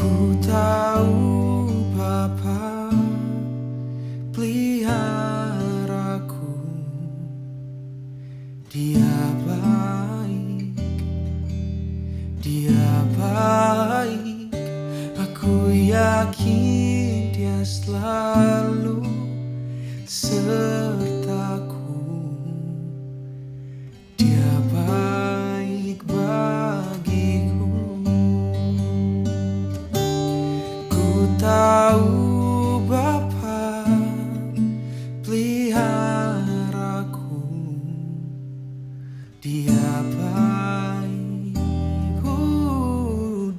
Ku tahu Bapa peliharaku, Dia baik, Dia baik. Aku yakin Dia selalu sertaku. Dia baik bagiku. Ku tahu Bapa peliharaku, Dia baik,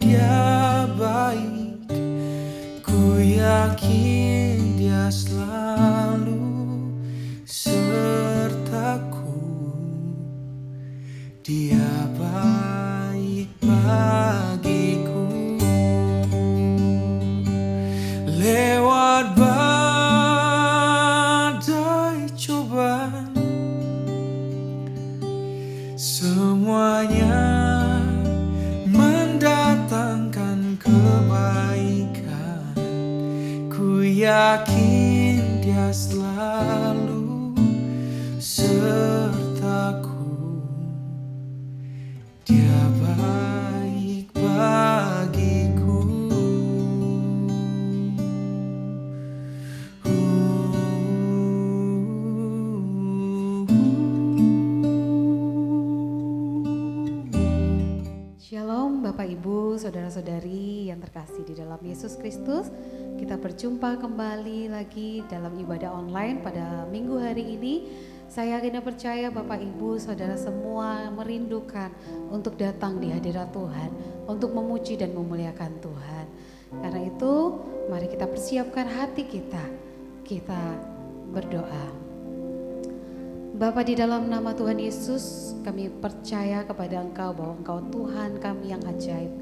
Dia baik. Ku yakin Dia selalu sertaku. Dia baik bagiku. Lewat badai cobaan, semuanya mendatangkan kebaikan. Ku yakin Dia selalu sertaku. Dia baik bagiku. Shalom Bapak Ibu, Saudara-saudari yang terkasih di dalam Yesus Kristus. Kita berjumpa kembali lagi dalam ibadah online pada minggu hari ini. Saya yakin dan percaya Bapak Ibu Saudara semua merindukan untuk datang di hadirat Tuhan, untuk memuji dan memuliakan Tuhan. Karena itu mari kita persiapkan hati kita berdoa. Bapa, di dalam nama Tuhan Yesus, kami percaya kepada Engkau bahwa Engkau Tuhan kami yang ajaib.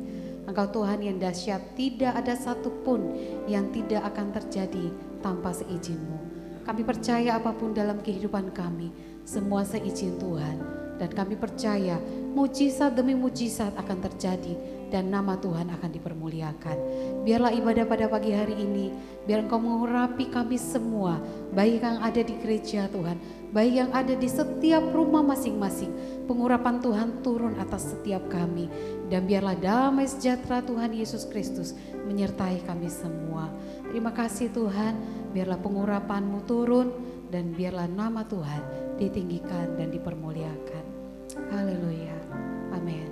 Engkau Tuhan yang dahsyat, tidak ada satupun yang tidak akan terjadi tanpa seizin-Mu. Kami percaya apapun dalam kehidupan kami, semua seizin Tuhan. Dan kami percaya mujizat demi mujizat akan terjadi dan nama Tuhan akan dipermuliakan. Biarlah ibadah pada pagi hari ini, biar Engkau mengurapi kami semua, baik yang ada di gereja Tuhan, baik yang ada di setiap rumah masing-masing. Pengurapan Tuhan turun atas setiap kami. Dan biarlah damai sejahtera Tuhan Yesus Kristus menyertai kami semua. Terima kasih Tuhan, biarlah pengurapan-Mu turun dan biarlah nama Tuhan ditinggikan dan dipermuliakan. Haleluya, amin.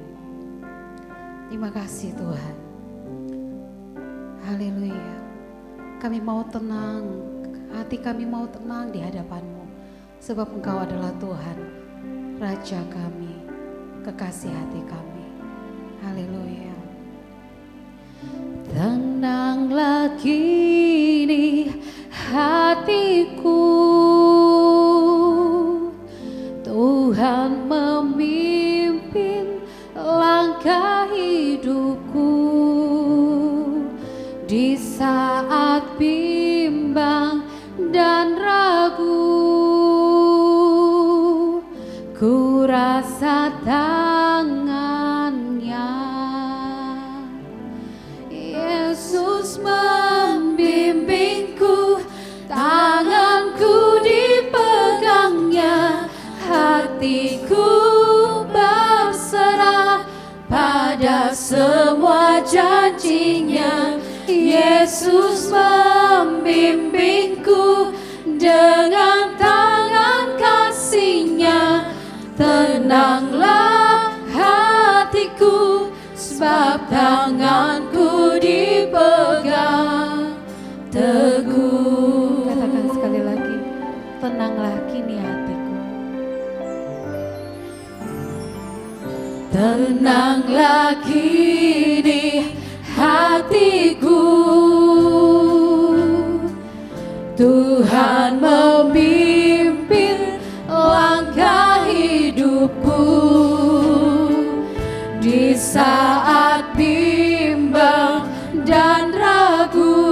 Terima kasih Tuhan. Haleluya. Kami mau tenang, hati kami mau tenang di hadapan-Mu. Sebab Engkau adalah Tuhan, Raja kami, kekasih hati kami. Haleluya. Tenanglah kini hatiku, Tuhan memimpin langkah hidupku. Di saat bimbang dan ragu, ku rasa tangannya. Yesus membimbingku, tanganku dipegangnya. Hatiku berserah pada semua janjinya. Yesus membimbingku dengan tangan kasih-Nya. Tenanglah hatiku, sebab tanganku dipegang teguh. Katakan sekali lagi, tenanglah kini hatiku. Tenanglah kini hatiku, Tuhan memimpin langkah hidupku. Di saat bimbang dan ragu,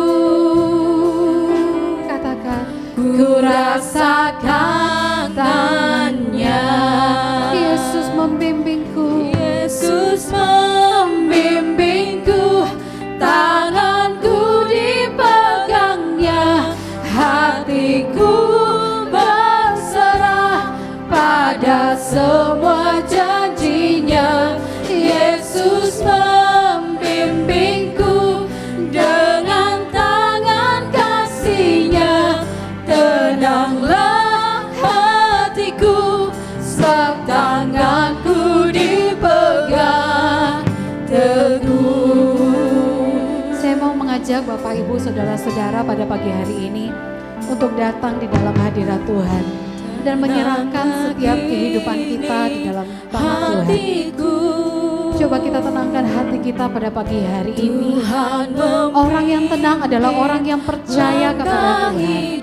katakan, ku rasakan tangannya. Yesus membimbingku, Yesus membimbingku, tangan Saya mau mengajak Bapak Ibu Saudara-saudara pada pagi hari ini untuk datang di dalam hadirat Tuhan dan menyerahkan setiap kehidupan kita di dalam tangan Tuhan. Coba kita tenangkan hati kita pada pagi hari ini. Orang yang tenang adalah orang yang percaya kepada Tuhan.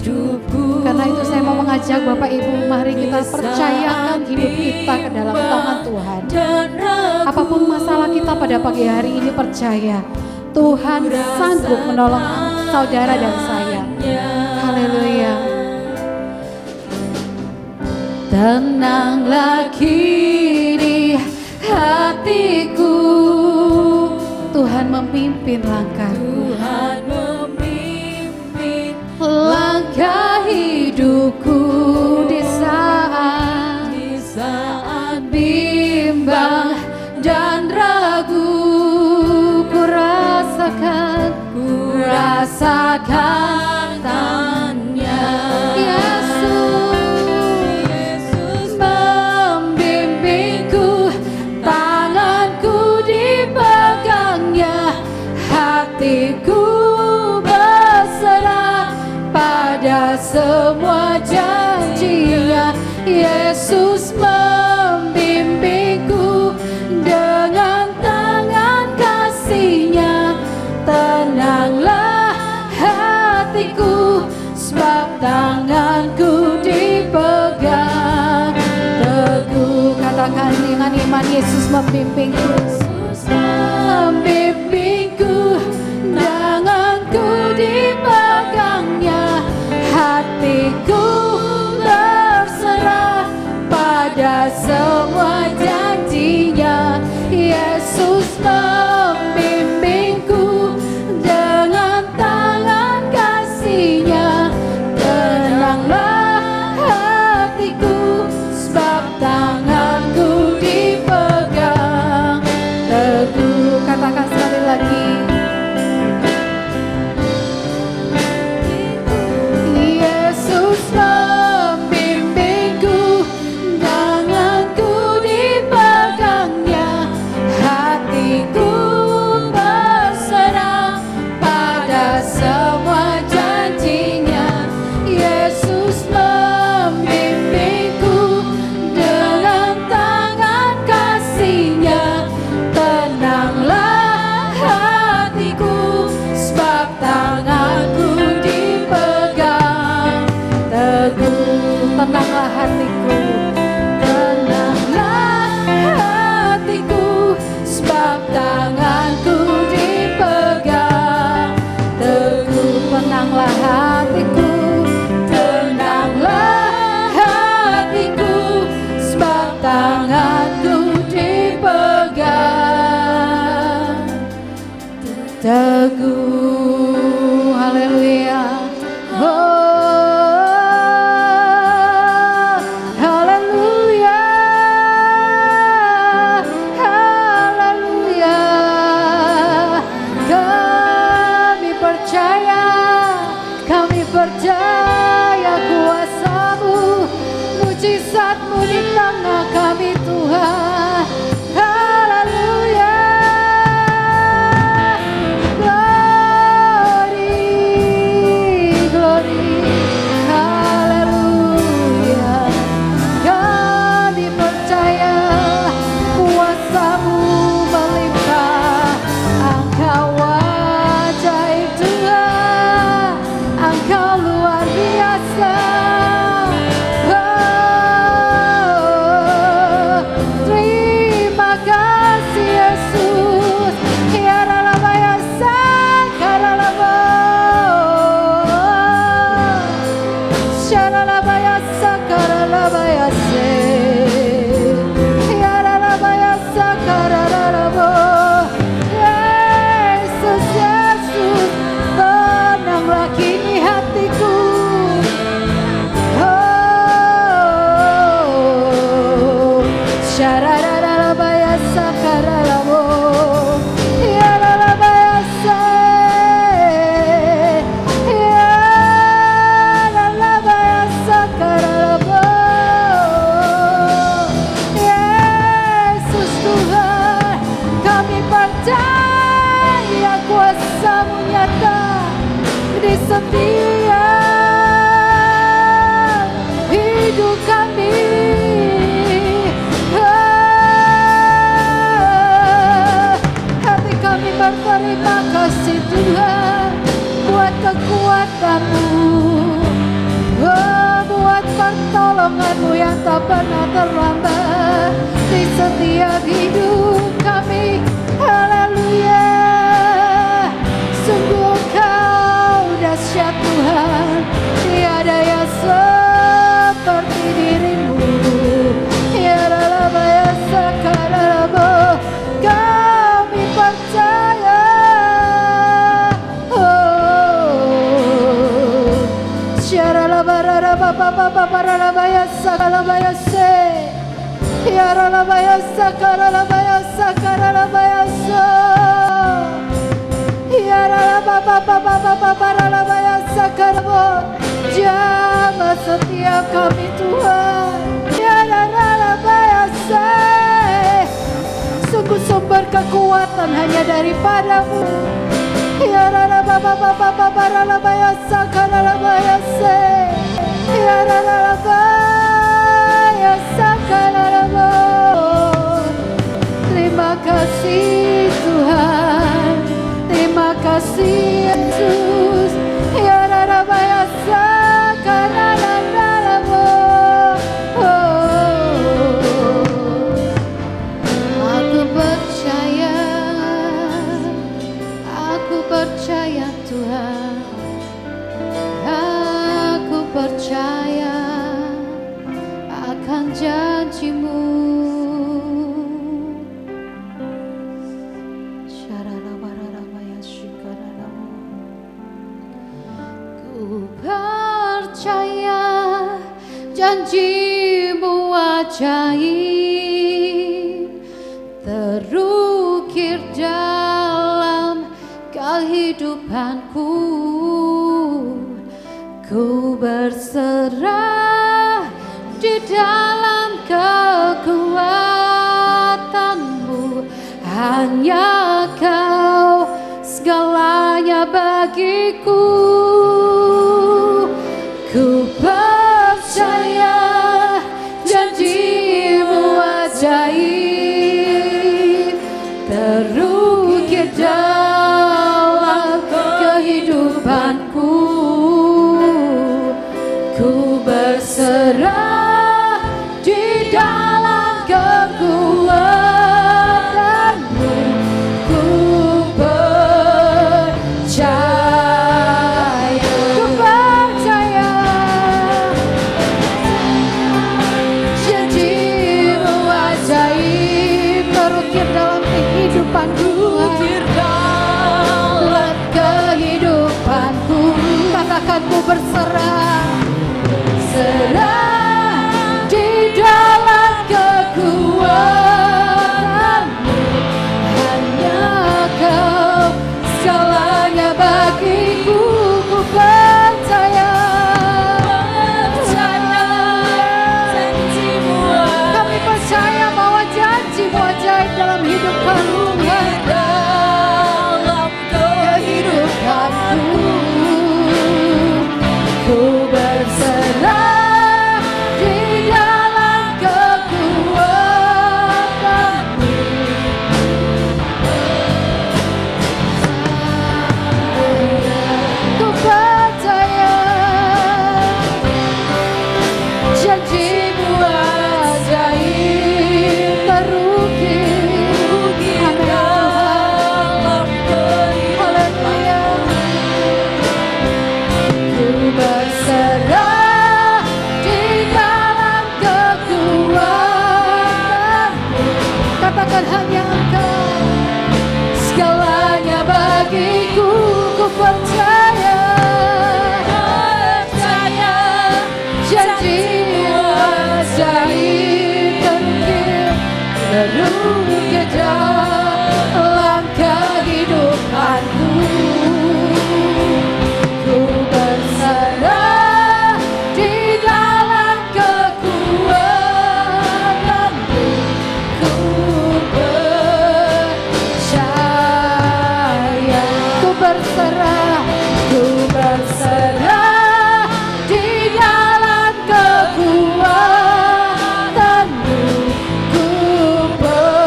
Karena itu saya mau mengajak Bapak Ibu, mari kita percayakan hidup kita ke dalam tangan Tuhan. Apapun masalah kita pada pagi hari ini, percaya Tuhan sanggup menolong saudara dan saya. Haleluya. Tenanglah kini hatiku, Tuhan memimpin langkahku. Tuhan memimpin Langkah hidupku di saat bimbang dan ragu, ku rasakan tangannya. Yesus membimbingku, tanganku dipegangnya, hatiku berserah pada semua janjinya. Yesus membimbingku dengan tangan kasih-Nya. Tenanglah hatiku, sebab tanganku dipegang teguh. Katakan dengan iman, Yesus membimbingku. Membimbingku, tanganku dipegangnya, hatiku berserah pada semua janjinya. Yesus membimbingku dengan tangan kasih-Nya. Tenanglah hatiku, sebab tanganku dipegang teguh. Katakan sekali lagi. Yesus membimbingku, tanganku dipegangnya, hatiku berserah pada semua janjinya. Yesus membimbingku dengan tangan kasih-Nya. Tenanglah hatiku, sebab tanganku dipegang teguh. Tenanglah hatiku, tenanglah hatiku, sebab tanganku dipegang teguh. Tenanglah hatiku, tenanglah hatiku, sebab tanganku dipegang teguh. Haleluya. Haleluya. Haleluya. Kami percaya kuasa-Mu, mujizat-Mu di tengah kami, Tuhan. Haleluya. Glory, glory. Haleluya. Kami percaya kuasa-Mu melimpah. Engkau ajaib, Tuhan. Engkau luar biasa. Oh, kuasa-Mu nyata di setiap hidup kami. Hati kami berterima kasih Tuhan buat kekuatan-Mu, buat pertolongan-Mu yang tak pernah terlambat di setiap hidup kami. Haleluya. Sungguh Kau dahsyat Tuhan, tiada yang seperti diri-Mu. Ya Rabbi ya Sakarabo, kami percaya. Jamah setiap kami Tuhan. Sungguh sumber kekuatan hanya daripada-Mu. Ya Rabba Baba Baba Baralaba ya Sakaraba ya se. Ya Rabba ya Sakaraba. Terima kasih Tuhan, terima kasih Yesus. Ya Rabba ya Sakaraba. Aku percaya Tuhan, aku percaya akan janji-Mu. Ku percaya janji-Mu ajaib terukir dalam kehidupanku. Ku berserah di dalam kekuatan-Mu. Hanya Kau segalanya bagiku. Ku percaya janji-Mu ajaib terukir dalam kehidupanku. Ku berserah di dalam kekuatan-Mu. Ku percaya, ku percaya janji-Mu ajaib terukir dalam kehidupanku. Dalam kehidupanku, katakan ku berserah, serah di dalam kekuatan-Mu. Hanya Kau segalanya bagiku. Ku percaya, janji-Mu. Kami percaya bahwa janji-Mu ajaib dalam hidup kami. Dalam kehidupanku. Ku berserah, ku berserah di dalam kekuatan-Mu. Ku percaya,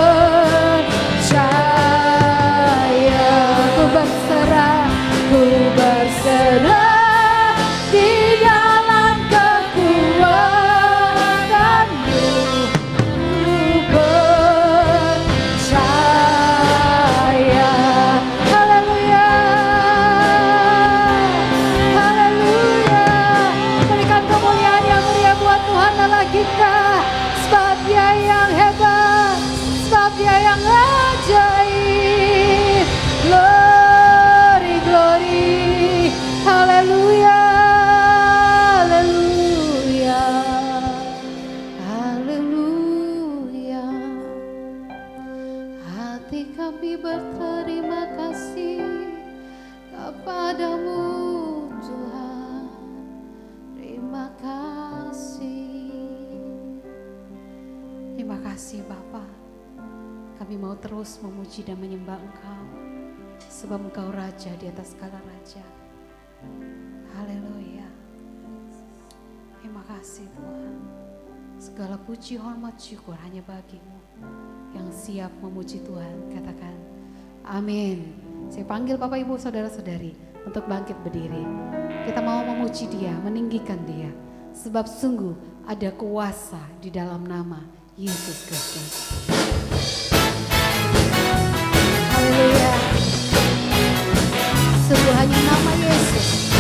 ku berserah di dalam kekuatan-Mu. Ku percaya. Haleluya, haleluya. Berikan kemuliaan yang mulia buat Tuhan Allah kita, sebab Dia yang hebat, sebab Dia yang ajaib. Glory, glory. Haleluya, haleluya, haleluya. Hati kami berterima kasih kepadamu Tuhan. Terima kasih. Terima kasih Bapa. Kami mau terus memuji dan menyembah Engkau, sebab Engkau Raja di atas segala raja. Haleluya. Terima kasih Tuhan. Segala puji, hormat, syukur hanya bagi-Mu. Yang siap memuji Tuhan, katakan amin. Saya panggil Bapak Ibu Saudara-saudari untuk bangkit berdiri. Kita mau memuji Dia, meninggikan Dia, sebab sungguh ada kuasa di dalam nama Yesus Kristus. Haleluya. Sungguh hanya nama Yesus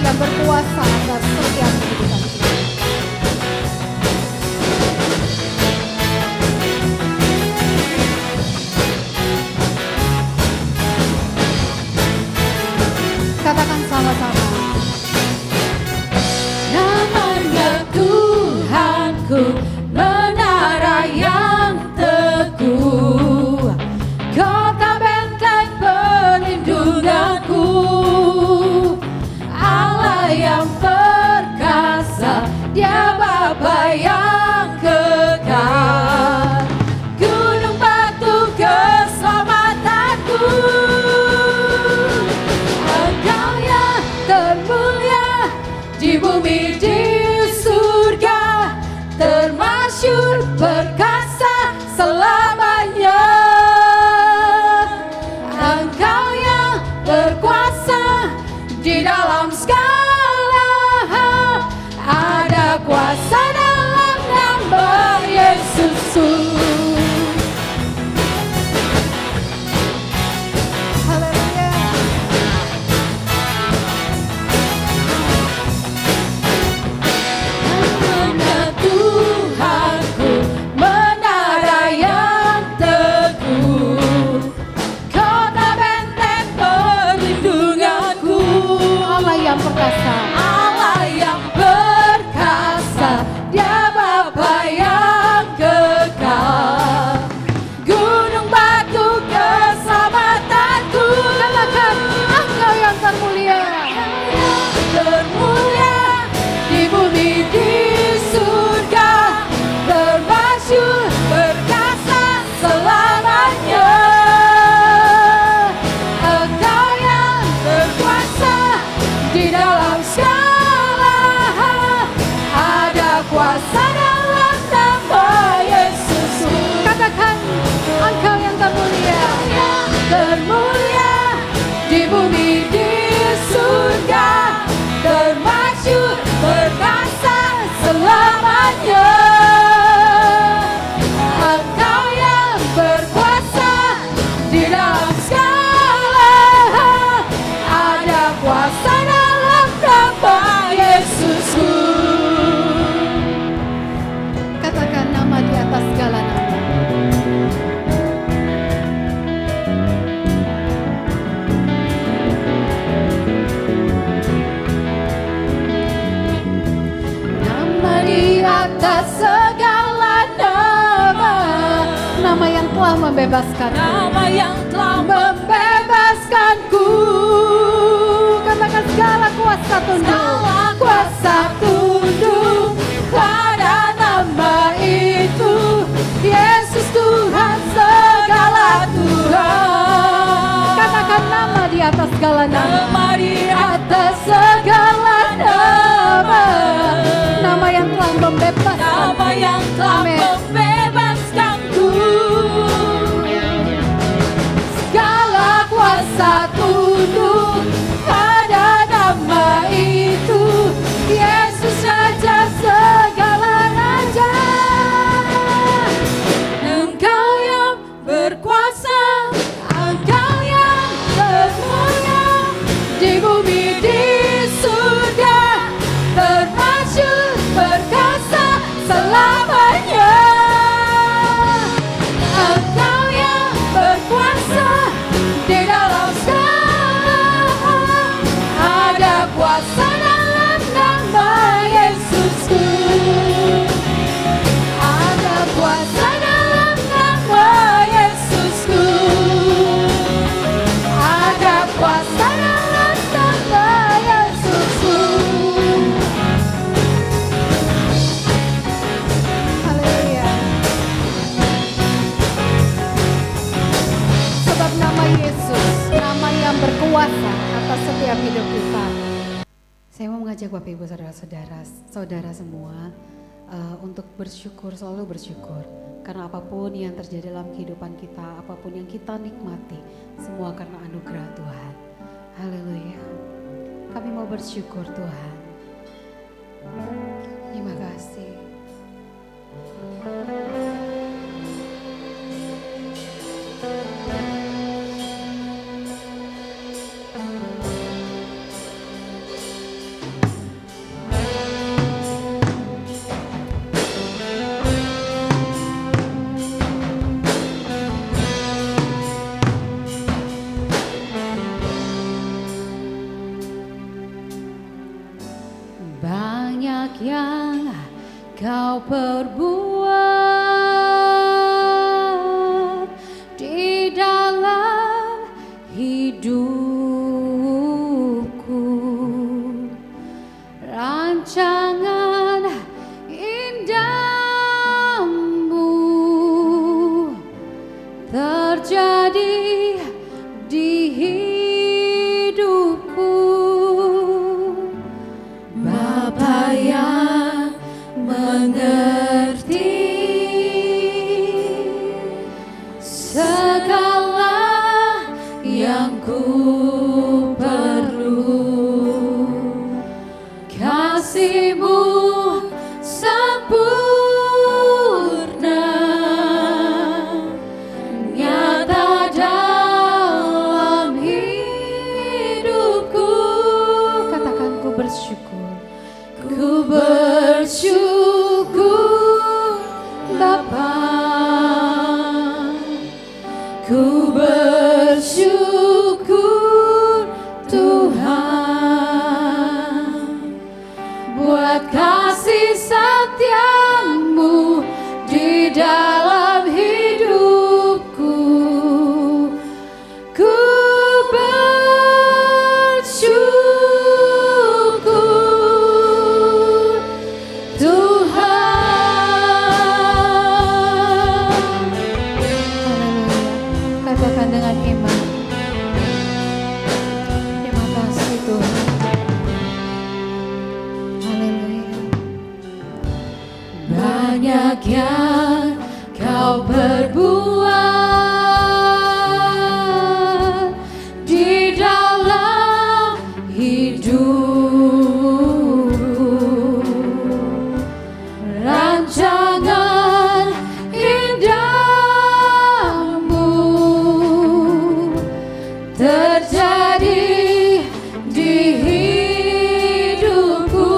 yang berkuasa atas setiap kehidupan kita. Katakan sama-sama. Namanya Tuhanku, menara yang teguh, kota benteng perlindunganku, Allah yang perkasa, Dia Bapa yang kekal, gunung batu keselamatanku. Engkau yang termulia di bumi di surga, termasyhur perkasa selamanya. Engkau yang berkuasa di dalam segala hal, ada kuasa dalam nama Yesus. Haleluya. Namanya Tuhanku, menara yang teguh, kota benteng perlindunganku, Allah yang perkasa, Allah yang perkasa, Dia Bapa yang kekal, gunung batu keselamatanku. Katakan, Engkau yang termulia, termulia di bumi di surga, termasyhur perkasa selamanya. Engkau yang berkuasa di dalam segala hal, ada kuasa dalam nama Yesus. Katakan, Engkau yang termulia, termulia di bumi di surga, termasyhur perkasa selamanya. Engkau yang berkuasa di dalam segala hal, ada kuasa dalam nama Yesusku. Katakan nama di atas segala nama. Nama di atas segala nama, nama yang telah membebaskan, nama yang telah membebaskanku. Katakan, segala kuasa tunduk, kuasa tunduk pada nama itu, Yesus Tuhan segala Tuhan. Katakan nama di atas segala nama, di atas segala nama, nama yang telah membebaskan, nama yang telah Amin. membebaskanku. Segala kuasa tunduk pada nama itu, Yesus Raja segala raja. Engkau yang berkuasa, Engkau yang termulia Di bumi di surga termasyhur perkasa selamanya. Engkau yang berkuasa, Di dalam segala ada kuasa dalam nama Yesusku. Ada kuasa dalam nama Yesusku. Ada kuasa dalam nama Yesusku. Haleluya. Sebab nama Yesus, nama yang berkuasa atas setiap hidup kita. Saya mau mengajak Bapak Ibu saudara semua untuk bersyukur, selalu bersyukur. Karena apapun yang terjadi dalam kehidupan kita, apapun yang kita nikmati, semua karena anugerah Tuhan. Haleluya. Kami mau bersyukur Tuhan. Terima kasih. Banyak yang kau perbuat di dalam hidupku, rancangan indahmu terjadi di hidupku. Bapa yang mengerti segala yang ku perlu, kasih-Mu sempurna nyata dalam hidupku. Katakan ku bersyukur. Ku bersyukur Bapa, ku bersyukur Tuhan, buat kasih setia-Mu di dalam hidupku. Ku bersyukur Tuhan. Haleluya. Katakan dengan iman. Terima kasih Tuhan. Haleluya. Banyak yang kau perbuat di dalam hidupku, rancangan indahmu terjadi di hidupku.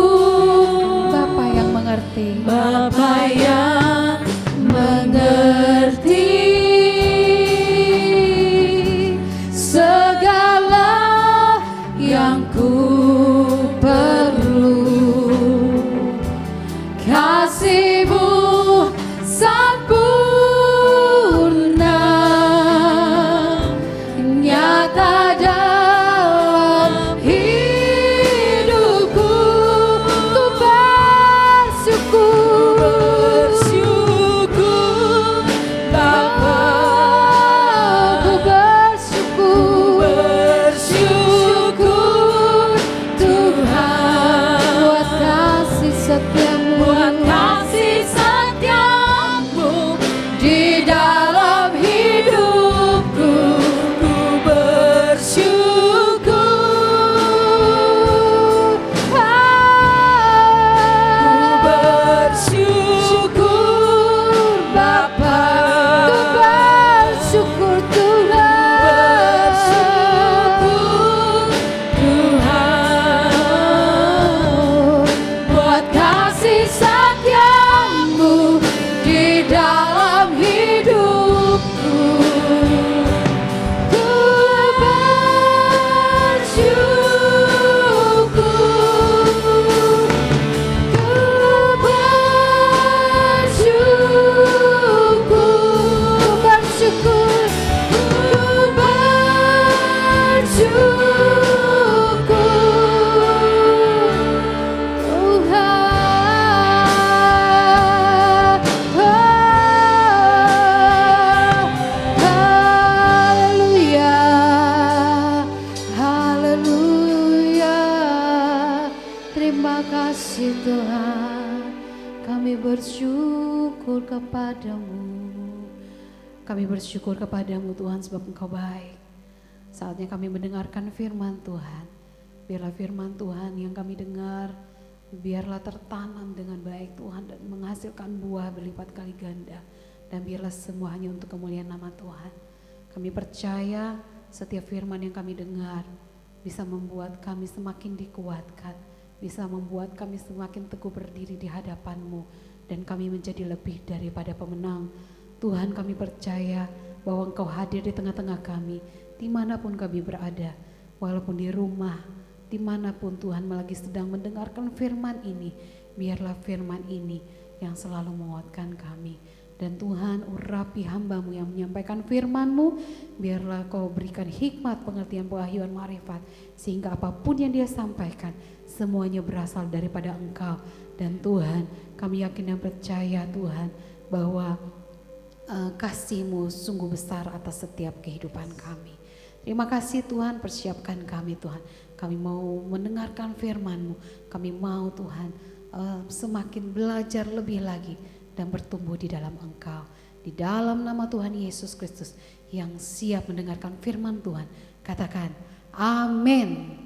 Bapa yang mengerti, Bapa yang mengerti Haleluya, haleluya. Terima kasih Tuhan, kami bersyukur kepadamu. Kami bersyukur kepadamu Tuhan sebab Engkau baik. Saatnya kami mendengarkan firman Tuhan. Biarlah firman Tuhan yang kami dengar, biarlah tertanam dengan baik Tuhan dan menghasilkan buah berlipat kali ganda. Dan biarlah semuanya untuk kemuliaan nama Tuhan. Kami percaya setiap firman yang kami dengar bisa membuat kami semakin dikuatkan, bisa membuat kami semakin teguh berdiri di hadapan-Mu, dan kami menjadi lebih daripada pemenang. Tuhan, kami percaya bahwa Engkau hadir di tengah-tengah kami, dimanapun kami berada, walaupun di rumah, dimanapun Tuhan lagi sedang mendengarkan firman ini, biarlah firman ini yang selalu menguatkan kami. Dan Tuhan, urapi hamba-Mu yang menyampaikan firman-Mu, biarlah Kau berikan hikmat, pengertian, pengetahuan, marifat, sehingga apapun yang Dia sampaikan, semuanya berasal daripada Engkau. Dan Tuhan, kami yakin dan percaya Tuhan, bahwa kasih-Mu sungguh besar atas setiap kehidupan kami. Terima kasih Tuhan, persiapkan kami Tuhan. Kami mau mendengarkan firman-Mu. Kami mau Tuhan semakin belajar lebih lagi dan bertumbuh di dalam Engkau. Di dalam nama Tuhan Yesus Kristus yang siap mendengarkan firman Tuhan, katakan amin.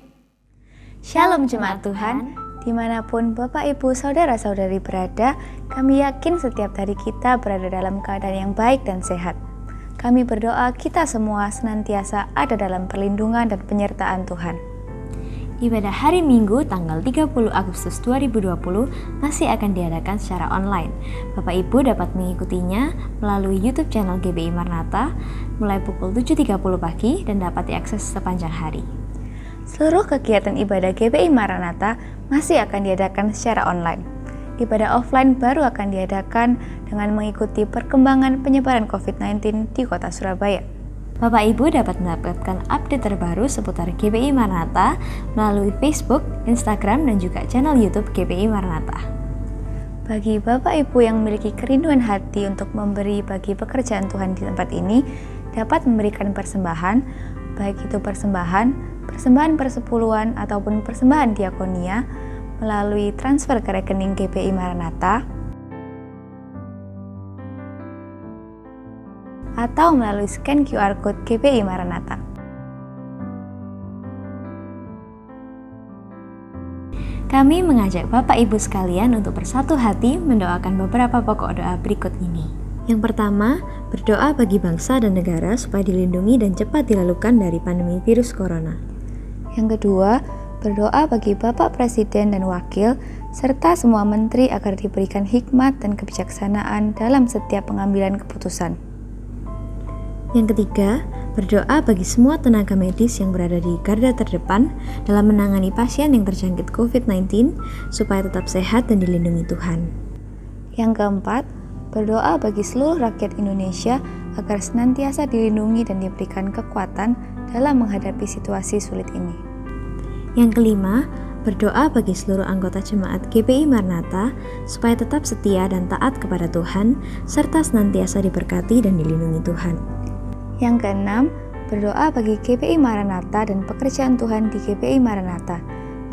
Shalom jemaat Tuhan, dimanapun Bapak Ibu Saudara-saudari berada, kami yakin setiap hari kita berada dalam keadaan yang baik dan sehat. Kami berdoa kita semua senantiasa ada dalam perlindungan dan penyertaan Tuhan. Ibadah hari Minggu tanggal 30 Agustus 2020 masih akan diadakan secara online. Bapak Ibu dapat mengikutinya melalui YouTube channel GBI Maranatha mulai pukul 7.30 pagi dan dapat diakses sepanjang hari. Seluruh kegiatan ibadah GBI Maranatha masih akan diadakan secara online. Ibadah offline baru akan diadakan dengan mengikuti perkembangan penyebaran COVID-19 di kota Surabaya. Bapak Ibu dapat mendapatkan update terbaru seputar GBI Maranatha melalui Facebook, Instagram, dan juga channel YouTube GBI Maranatha. Bagi Bapak Ibu yang memiliki kerinduan hati untuk memberi bagi pekerjaan Tuhan di tempat ini, dapat memberikan persembahan, baik itu persembahan persepuluhan ataupun persembahan diakonia melalui transfer ke rekening GBI Maranatha atau melalui scan QR Code GBI Maranatha. Kami mengajak Bapak Ibu sekalian untuk bersatu hati mendoakan beberapa pokok doa berikut ini. Yang pertama, berdoa bagi bangsa dan negara supaya dilindungi dan cepat dilalukan dari pandemi virus corona. Yang kedua, berdoa bagi Bapak Presiden dan Wakil, serta semua menteri agar diberikan hikmat dan kebijaksanaan dalam setiap pengambilan keputusan. Yang ketiga, berdoa bagi semua tenaga medis yang berada di garda terdepan dalam menangani pasien yang terjangkit COVID-19 supaya tetap sehat dan dilindungi Tuhan. Yang keempat, berdoa bagi seluruh rakyat Indonesia agar senantiasa dilindungi dan diberikan kekuatan dalam menghadapi situasi sulit ini. Yang kelima, berdoa bagi seluruh anggota jemaat GBI Maranatha supaya tetap setia dan taat kepada Tuhan serta senantiasa diberkati dan dilindungi Tuhan. Yang keenam, berdoa bagi GBI Maranatha dan pekerjaan Tuhan di GBI Maranatha,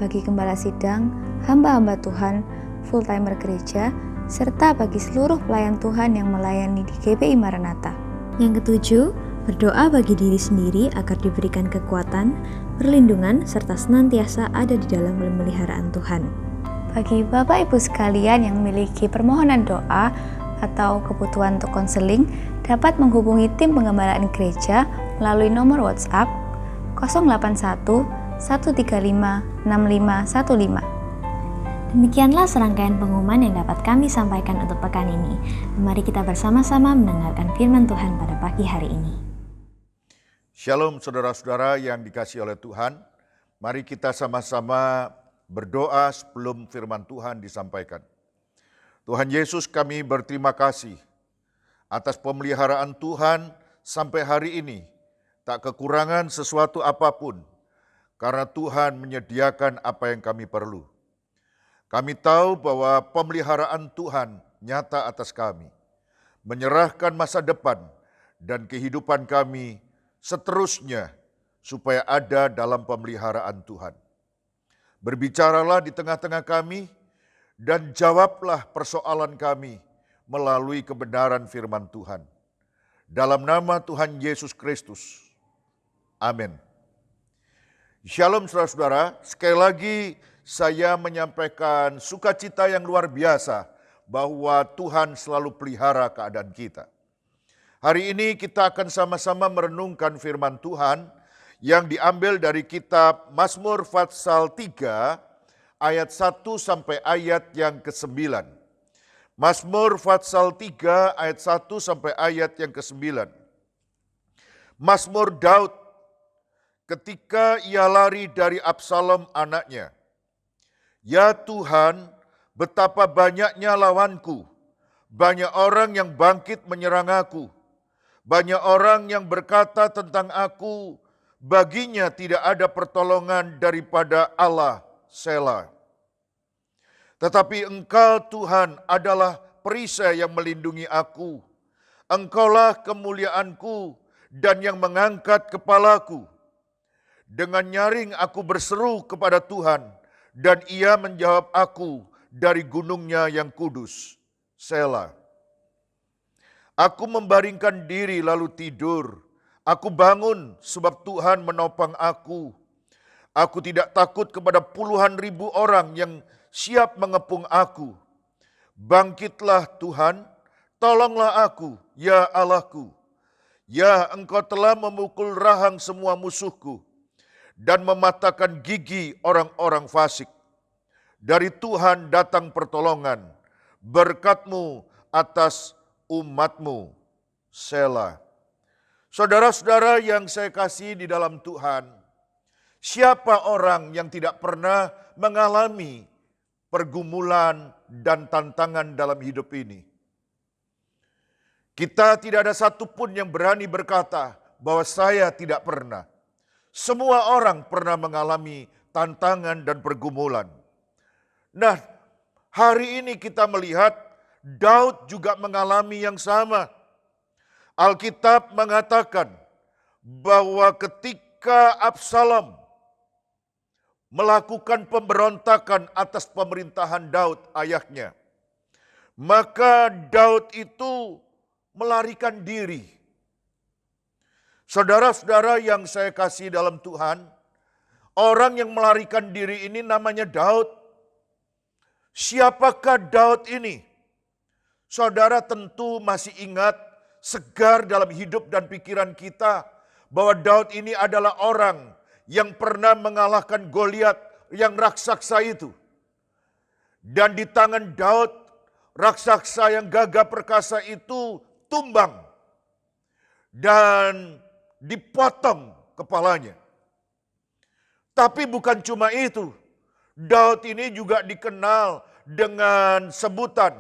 bagi gembala sidang, hamba-hamba Tuhan, full-timer gereja, serta bagi seluruh pelayan Tuhan yang melayani di GBI Maranatha. Yang ketujuh, berdoa bagi diri sendiri agar diberikan kekuatan, perlindungan, serta senantiasa ada di dalam pemeliharaan Tuhan. Bagi Bapak Ibu sekalian yang memiliki permohonan doa atau kebutuhan untuk konseling, dapat menghubungi tim penggembalaan gereja melalui nomor WhatsApp 081 135 6515. Demikianlah serangkaian pengumuman yang dapat kami sampaikan untuk pekan ini. Mari kita bersama-sama mendengarkan firman Tuhan pada pagi hari ini. Shalom saudara-saudara yang dikasihi oleh Tuhan. Mari kita sama-sama berdoa sebelum firman Tuhan disampaikan. Tuhan Yesus, kami berterima kasih atas pemeliharaan Tuhan sampai hari ini. tak kekurangan sesuatu apapun, karena Tuhan menyediakan apa yang kami perlu. Kami tahu bahwa pemeliharaan Tuhan nyata atas kami, menyerahkan masa depan dan kehidupan kami seterusnya supaya ada dalam pemeliharaan Tuhan. Berbicaralah di tengah-tengah kami dan jawablah persoalan kami melalui kebenaran firman Tuhan. Dalam nama Tuhan Yesus Kristus. Amin. Shalom saudara-saudara, sekali lagi saya menyampaikan sukacita yang luar biasa bahwa Tuhan selalu pelihara keadaan kita. Hari ini kita akan sama-sama merenungkan firman Tuhan yang diambil dari kitab Mazmur pasal 3 ayat 1 sampai ayat yang ke-9. Mazmur pasal 3 ayat 1 sampai ayat yang ke-9. Mazmur Daud ketika ia lari dari Absalom anaknya. Ya Tuhan, betapa banyaknya lawanku, banyak orang yang bangkit menyerang aku, banyak orang yang berkata tentang aku, baginya tidak ada pertolongan daripada Allah, Selah. Tetapi Engkau Tuhan adalah perisai yang melindungi aku. Engkaulah kemuliaanku dan yang mengangkat kepalaku. Dengan nyaring aku berseru kepada Tuhan, dan Ia menjawab aku dari gunungnya yang kudus. Selah. Aku membaringkan diri lalu tidur. Aku bangun sebab Tuhan menopang aku. Aku tidak takut kepada puluhan ribu orang yang siap mengepung aku. Bangkitlah Tuhan, tolonglah aku, ya Allahku. Ya, Engkau telah memukul rahang semua musuhku dan mematahkan gigi orang-orang fasik. Dari Tuhan datang pertolongan, berkat-Mu atas umat-Mu. Selah. Saudara-saudara yang saya kasih di dalam Tuhan, siapa orang yang tidak pernah mengalami pergumulan dan tantangan dalam hidup ini? Kita tidak ada satupun yang berani berkata bahwa saya tidak pernah. Semua orang pernah mengalami tantangan dan pergumulan. Nah, hari ini kita melihat Daud juga mengalami yang sama. Alkitab mengatakan bahwa ketika Absalom melakukan pemberontakan atas pemerintahan Daud ayahnya, maka Daud itu melarikan diri. Saudara-saudara yang saya kasih dalam Tuhan, orang yang melarikan diri ini namanya Daud. Siapakah Daud ini? Saudara tentu masih ingat, segar dalam hidup dan pikiran kita, bahwa Daud ini adalah orang yang pernah mengalahkan Goliat yang raksasa itu. Dan di tangan Daud, raksasa yang gagah perkasa itu tumbang dan dipotong kepalanya. Tapi bukan cuma itu, Daud ini juga dikenal dengan sebutan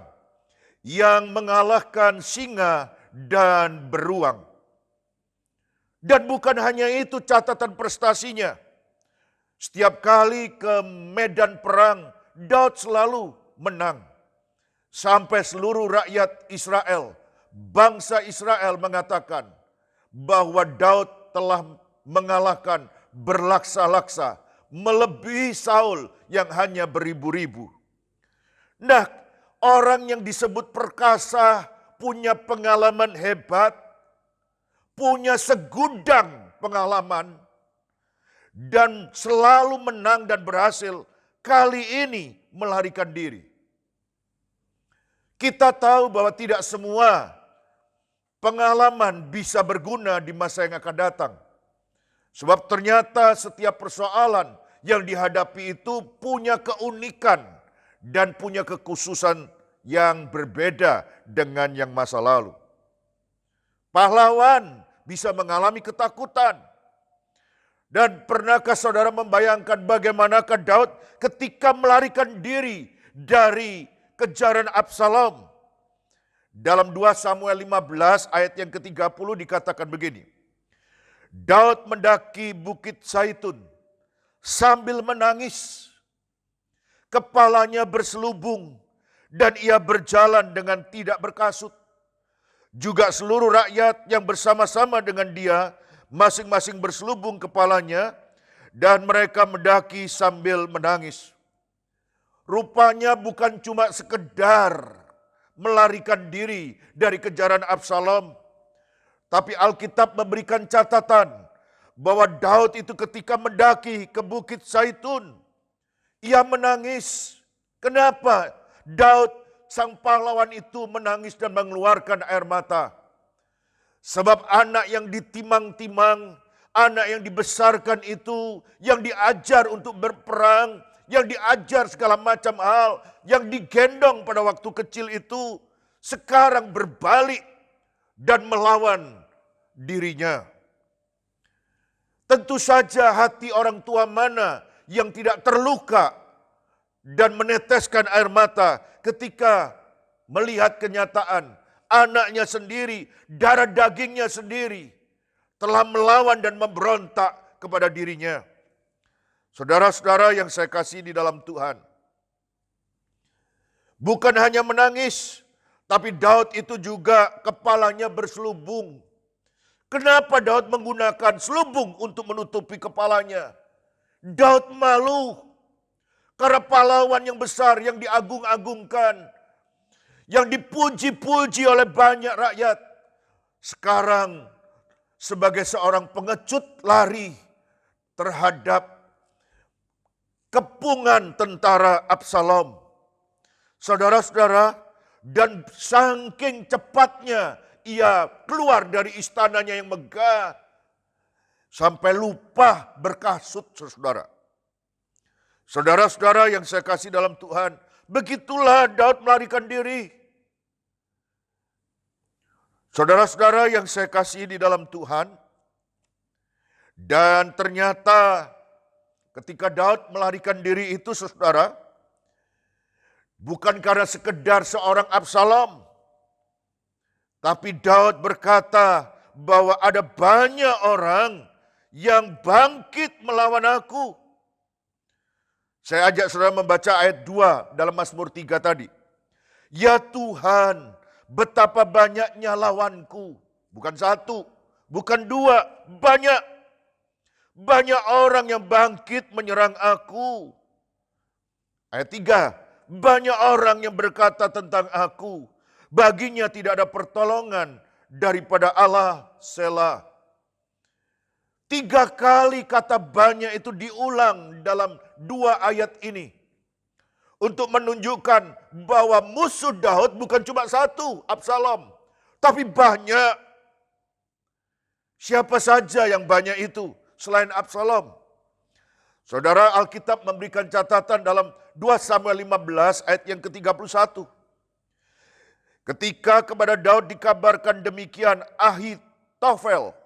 yang mengalahkan singa dan beruang. Dan bukan hanya itu catatan prestasinya. Setiap kali ke medan perang, Daud selalu menang. Sampai seluruh rakyat Israel, bangsa Israel mengatakan bahwa Daud telah mengalahkan berlaksa-laksa, melebihi Saul yang hanya beribu-ribu. Nah, orang yang disebut perkasa, punya pengalaman hebat, punya segudang pengalaman, dan selalu menang dan berhasil, kali ini melarikan diri. Kita tahu bahwa tidak semua pengalaman bisa berguna di masa yang akan datang. Sebab ternyata setiap persoalan yang dihadapi itu punya keunikan dan punya kekhususan yang berbeda dengan yang masa lalu. Pahlawan bisa mengalami ketakutan. Dan pernahkah saudara membayangkan bagaimanakah Daud ketika melarikan diri dari kejaran Absalom? Dalam 2 Samuel 15 ayat yang ke-30 dikatakan begini. Daud mendaki bukit Zaitun sambil menangis. Kepalanya berselubung dan ia berjalan dengan tidak berkasut. Juga seluruh rakyat yang bersama-sama dengan dia masing-masing berselubung kepalanya dan mereka mendaki sambil menangis. Rupanya bukan cuma sekedar melarikan diri dari kejaran Absalom, tapi Alkitab memberikan catatan bahwa Daud itu ketika mendaki ke bukit Zaitun, ia menangis. Kenapa Daud sang pahlawan itu menangis dan mengeluarkan air mata? Sebab anak yang ditimang-timang, anak yang dibesarkan itu, yang diajar untuk berperang, yang diajar segala macam hal, yang digendong pada waktu kecil itu, sekarang berbalik dan melawan dirinya. Tentu saja hati orang tua mana yang tidak terluka dan meneteskan air mata ketika melihat kenyataan anaknya sendiri, darah dagingnya sendiri telah melawan dan memberontak kepada dirinya. Saudara-saudara yang saya kasih di dalam Tuhan, bukan hanya menangis, tapi Daud itu juga kepalanya berselubung. Kenapa Daud menggunakan selubung untuk menutupi kepalanya? Daud malu karena pahlawan yang besar, yang diagung-agungkan, yang dipuji-puji oleh banyak rakyat, sekarang sebagai seorang pengecut lari terhadap kepungan tentara Absalom. Saudara-saudara, dan saking cepatnya ia keluar dari istananya yang megah, sampai lupa berkasut, saudara. Saudara-saudara yang saya kasih dalam Tuhan, begitulah Daud melarikan diri. Saudara-saudara yang saya kasih di dalam Tuhan, dan ternyata ketika Daud melarikan diri itu, saudara, bukan karena sekedar seorang Absalom, tapi Daud berkata bahwa ada banyak orang yang bangkit melawan aku. Saya ajak saudara membaca ayat 2 dalam Mazmur 3 tadi. Ya Tuhan, betapa banyaknya lawanku. Bukan satu, bukan dua, banyak. Banyak orang yang bangkit menyerang aku. Ayat 3, banyak orang yang berkata tentang aku, baginya tidak ada pertolongan daripada Allah, Selah. 3 kali kata banyak itu diulang dalam 2 ayat ini. Untuk menunjukkan bahwa musuh Daud bukan cuma satu, Absalom. Tapi banyak. Siapa saja yang banyak itu selain Absalom? Saudara, Alkitab memberikan catatan dalam 2 Samuel 15 ayat yang ke-31. Ketika kepada Daud dikabarkan demikian, Ahitofel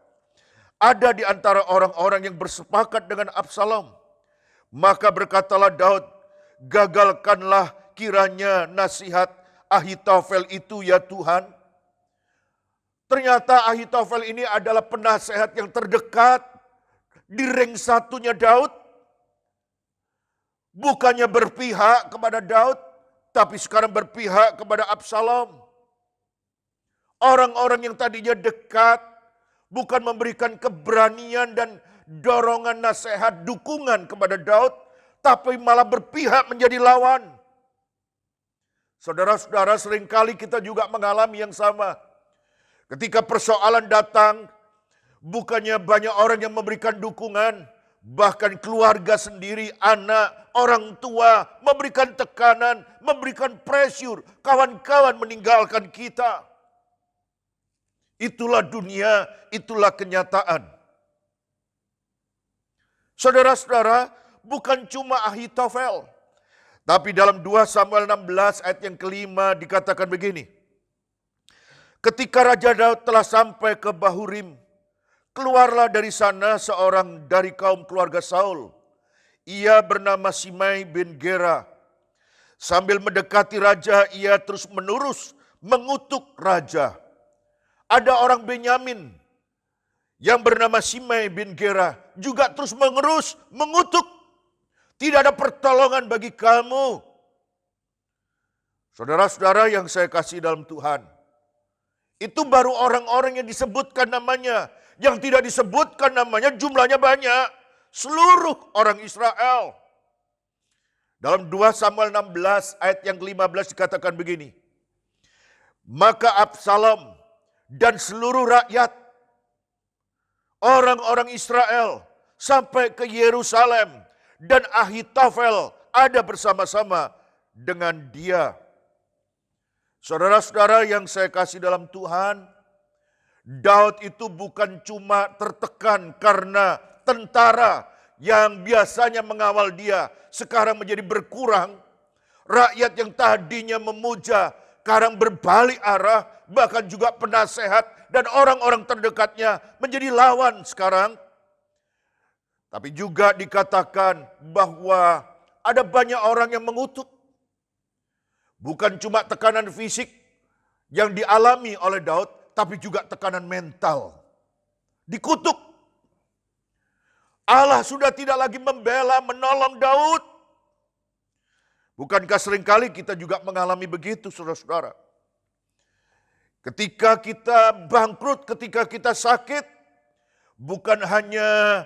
ada di antara orang-orang yang bersepakat dengan Absalom. Maka berkatalah Daud, gagalkanlah kiranya nasihat Ahitofel itu ya Tuhan. Ternyata Ahitofel ini adalah penasehat yang terdekat di ring satunya Daud. Bukannya berpihak kepada Daud, tapi sekarang berpihak kepada Absalom. Orang-orang yang tadinya dekat, bukan memberikan keberanian dan dorongan nasihat dukungan kepada Daud, tapi malah berpihak menjadi lawan. Saudara-saudara, seringkali kita juga mengalami yang sama. Ketika persoalan datang, bukannya banyak orang yang memberikan dukungan, bahkan keluarga sendiri, anak, orang tua memberikan tekanan, memberikan pressure, kawan-kawan meninggalkan kita. Itulah dunia, itulah kenyataan. Saudara-saudara, bukan cuma Ahitofel, tapi dalam 2 Samuel 16 ayat yang kelima dikatakan begini. Ketika Raja Daud telah sampai ke Bahurim, keluarlah dari sana seorang dari kaum keluarga Saul. Ia bernama Simei bin Gera. Sambil mendekati raja, ia terus menurus mengutuk raja. Ada orang Benyamin yang bernama Simei bin Gera juga terus mengutuk. Tidak ada pertolongan bagi kamu. Saudara-saudara yang saya kasih dalam Tuhan, itu baru orang-orang yang disebutkan namanya. Yang tidak disebutkan namanya jumlahnya banyak. Seluruh orang Israel. Dalam 2 Samuel 16 ayat yang ke-15 dikatakan begini. Maka Absalom dan seluruh rakyat, orang-orang Israel sampai ke Yerusalem, dan Ahitofel ada bersama-sama dengan dia. Saudara-saudara yang saya kasih dalam Tuhan, Daud itu bukan cuma tertekan karena tentara yang biasanya mengawal dia sekarang menjadi berkurang. Rakyat yang tadinya memuja sekarang berbalik arah, bahkan juga penasehat dan orang-orang terdekatnya menjadi lawan sekarang. Tapi juga dikatakan bahwa ada banyak orang yang mengutuk. Bukan cuma tekanan fisik yang dialami oleh Daud, tapi juga tekanan mental. Dikutuk. Allah sudah tidak lagi membela, menolong Daud. Bukankah seringkali kita juga mengalami begitu, saudara-saudara? Ketika kita bangkrut, ketika kita sakit, bukan hanya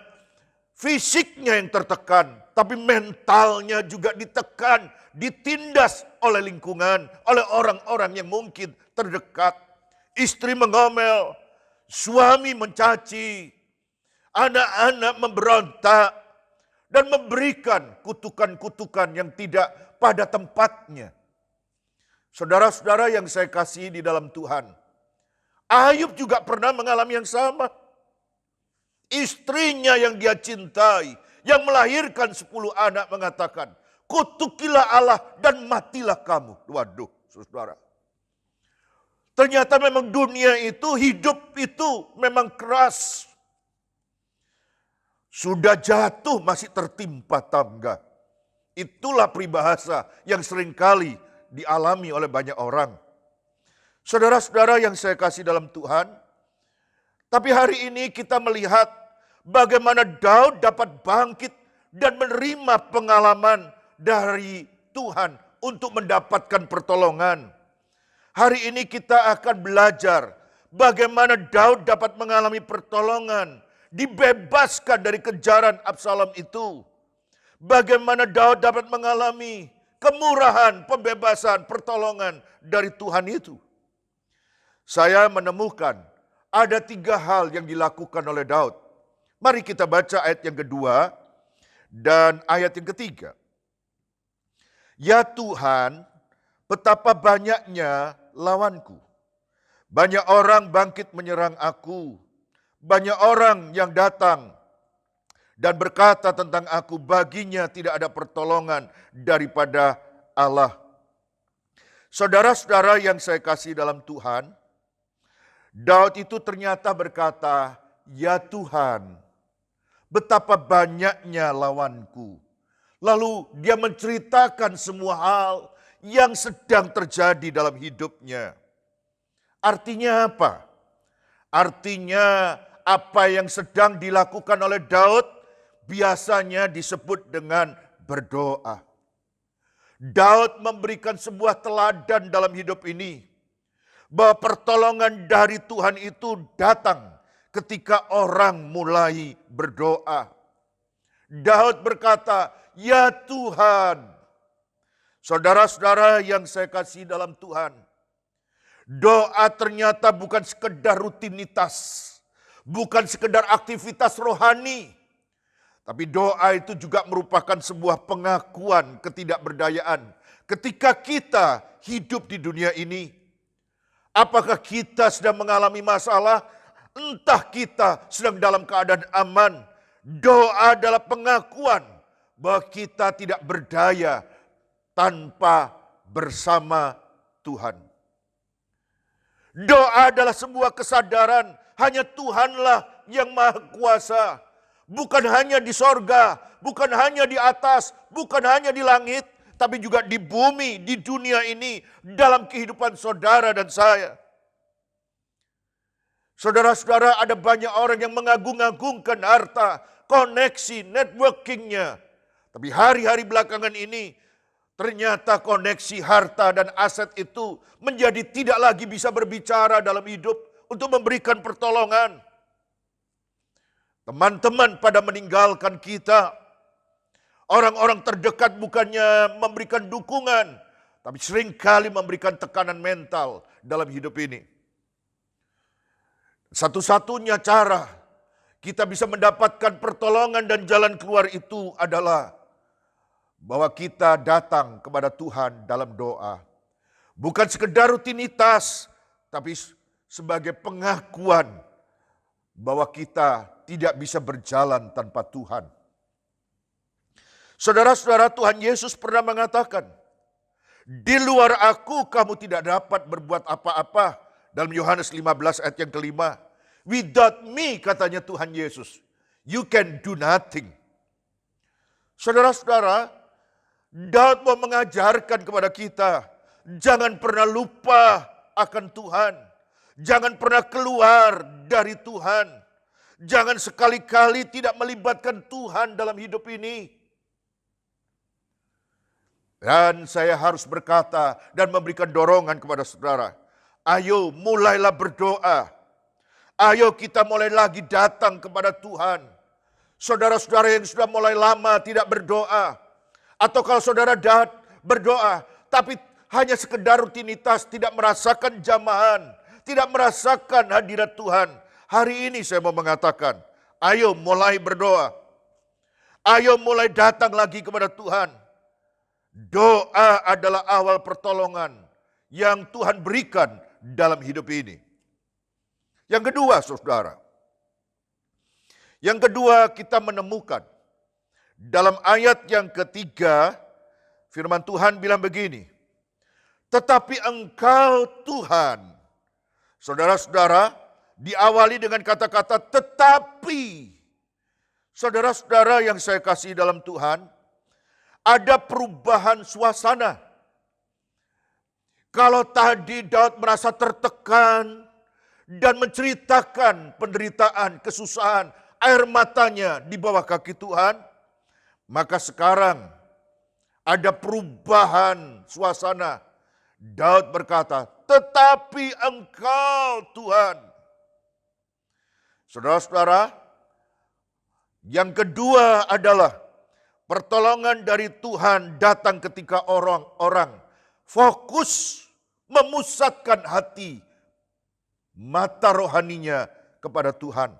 fisiknya yang tertekan, tapi mentalnya juga ditekan, ditindas oleh lingkungan, oleh orang-orang yang mungkin terdekat. Istri mengomel, suami mencaci, anak-anak memberontak, dan memberikan kutukan-kutukan yang tidak pada tempatnya. Saudara-saudara yang saya kasih di dalam Tuhan, Ayub juga pernah mengalami yang sama. Istrinya yang dia cintai, yang melahirkan 10 anak mengatakan, kutukilah Allah dan matilah kamu. Waduh, saudara. Ternyata memang dunia itu, hidup itu memang keras. Sudah jatuh masih tertimpa tangga. Itulah peribahasa yang seringkali dialami oleh banyak orang. Saudara-saudara yang saya kasih dalam Tuhan, tapi hari ini kita melihat bagaimana Daud dapat bangkit dan menerima pengalaman dari Tuhan untuk mendapatkan pertolongan. Hari ini kita akan belajar bagaimana Daud dapat mengalami pertolongan, dibebaskan dari kejaran Absalom itu. Bagaimana Daud dapat mengalami kemurahan, pembebasan, pertolongan dari Tuhan itu. Saya menemukan ada 3 hal yang dilakukan oleh Daud. Mari kita baca ayat yang kedua dan ayat yang ketiga. Ya Tuhan, betapa banyaknya lawanku. Banyak orang bangkit menyerang aku. Banyak orang yang datang dan berkata tentang aku, baginya tidak ada pertolongan daripada Allah. Saudara-saudara yang saya kasih dalam Tuhan, Daud itu ternyata berkata, ya Tuhan, betapa banyaknya lawanku. Lalu dia menceritakan semua hal yang sedang terjadi dalam hidupnya. Artinya apa? Artinya apa yang sedang dilakukan oleh Daud biasanya disebut dengan berdoa. Daud memberikan sebuah teladan dalam hidup ini, bahwa pertolongan dari Tuhan itu datang ketika orang mulai berdoa. Daud berkata, ya Tuhan. Saudara-saudara yang saya kasih dalam Tuhan, doa ternyata bukan sekedar rutinitas, bukan sekedar aktivitas rohani, tapi doa itu juga merupakan sebuah pengakuan ketidakberdayaan. Ketika kita hidup di dunia ini, apakah kita sedang mengalami masalah, entah kita sedang dalam keadaan aman, doa adalah pengakuan bahwa kita tidak berdaya tanpa bersama Tuhan. Doa adalah sebuah kesadaran hanya Tuhanlah yang maha kuasa. Bukan hanya di sorga, bukan hanya di atas, bukan hanya di langit, tapi juga di bumi, di dunia ini, dalam kehidupan saudara dan saya. Saudara-saudara, ada banyak orang yang mengagung-agungkan harta, koneksi, networkingnya. Tapi hari-hari belakangan ini, ternyata koneksi harta dan aset itu menjadi tidak lagi bisa berbicara dalam hidup untuk memberikan pertolongan. Teman-teman pada meninggalkan kita. Orang-orang terdekat bukannya memberikan dukungan, tapi seringkali memberikan tekanan mental dalam hidup ini. Satu-satunya cara kita bisa mendapatkan pertolongan dan jalan keluar itu adalah bahwa kita datang kepada Tuhan dalam doa. Bukan sekedar rutinitas, tapi sebagai pengakuan bahwa kita tidak bisa berjalan tanpa Tuhan. Saudara-saudara, Tuhan Yesus pernah mengatakan, di luar aku kamu tidak dapat berbuat apa-apa. Dalam Yohanes 15 ayat yang kelima. Without me, katanya Tuhan Yesus, you can do nothing. Saudara-saudara, Daud mau mengajarkan kepada kita, jangan pernah lupa akan Tuhan. Jangan pernah keluar dari Tuhan. Jangan sekali-kali tidak melibatkan Tuhan dalam hidup ini. Dan saya harus berkata dan memberikan dorongan kepada saudara. Ayo mulailah berdoa. Ayo kita mulai lagi datang kepada Tuhan. Saudara-saudara yang sudah mulai lama tidak berdoa. Atau kalau saudara berdoa, tapi hanya sekedar rutinitas, tidak merasakan jamahan, tidak merasakan hadirat Tuhan. Hari ini saya mau mengatakan, ayo mulai berdoa. Ayo mulai datang lagi kepada Tuhan. Doa adalah awal pertolongan yang Tuhan berikan dalam hidup ini. Yang kedua, saudara. Yang kedua, kita menemukan dalam ayat yang ketiga, firman Tuhan bilang begini. Tetapi engkau Tuhan. Saudara-saudara, diawali dengan kata-kata tetapi. Saudara-saudara yang saya kasih dalam Tuhan, ada perubahan suasana. Kalau tadi Daud merasa tertekan dan menceritakan penderitaan, kesusahan, air matanya di bawah kaki Tuhan, maka sekarang ada perubahan suasana. Daud berkata, tetapi engkau Tuhan. Saudara-saudara, yang kedua adalah pertolongan dari Tuhan datang ketika orang-orang fokus memusatkan hati, mata rohaninya kepada Tuhan.